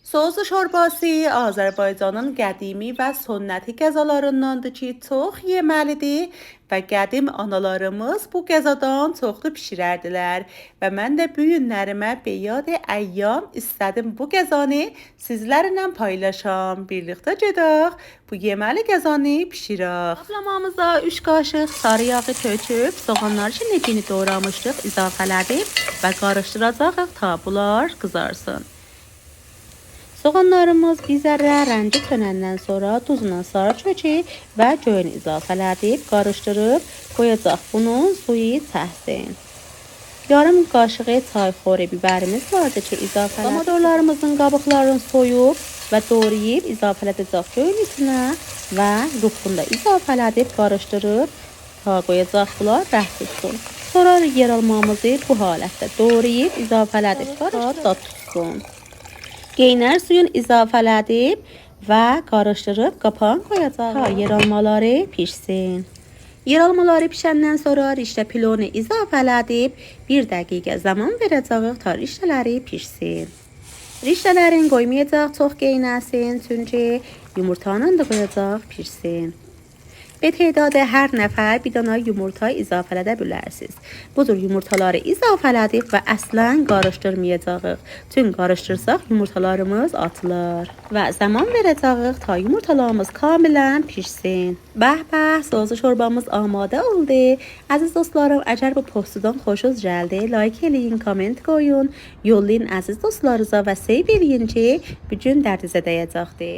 Soğuzu şorbası Azərbaycanın qədimi və sünnəti qəzalarındandır ki, çox yeməlidir və qədim analarımız bu qəzadan çoxlu bişirərdilər və mən də bu günlərimə beyad əyyam istədim bu qəzanı sizlərlə paylaşam. Birlikdə gedək bu yeməli qəzanı bişirək. Qablamamıza 3 qaşıq sarı yağı töküb, soğanları şinicini doğramışdıq, izafələdib və qarışdıracağıq ta bunlar qızarsın. Soğanlarımız bir zərrə rəngi dönəndən sonra tuzla sarı çökək və göyünü izafələdib, qarışdırıb qoyacaq bunun suyu çəhsin. Yarım qaşığı çay xori biberimiz vardı ki, izafələdib. Pomidorlarımızın qabıqlarını soyub və doğrayıb izafələdəcək göyün içinə və ruhunu da izafələdib, qarışdırıb ta qoyacaq bunlar rəh tutsun. Sonra yer almamızı bu halətdə doğrayıb izafələdib, qarışdırıb tutsun. Geynər suyun izafələdib və qarışdırıb qapağını qoyacaq. Ta yer almaları pişsin. Yer almaları pişəndən sonra riştə pilonu izafələdib 1 dəqiqə zaman verəcəyik ta riştələri pişsin. Riştələrin qoymayacaq çox geynəsin, çünki yumurtanın da qoyacaq pişsin. Ve tədadə hər nəfər bir dana yumurta izafələdə bilərsiniz. Budur yumurtaları izafələdib və əslən qarışdırmayacağıq. Çünki qarışdırsaq yumurtalarımız atılır. Və zaman verəcəyik ta yumurtalarımız kamilən pişsin. Bəh, soğuzu şorbamız amadə oldu. Əziz dostlarım, əgər bu postudan xoşunuz gəldi, like eləyin, komment qoyun, yollayın əziz dostlarınıza və sevib eləyin ki, bu gün dərdinizə dəyəcəkdir.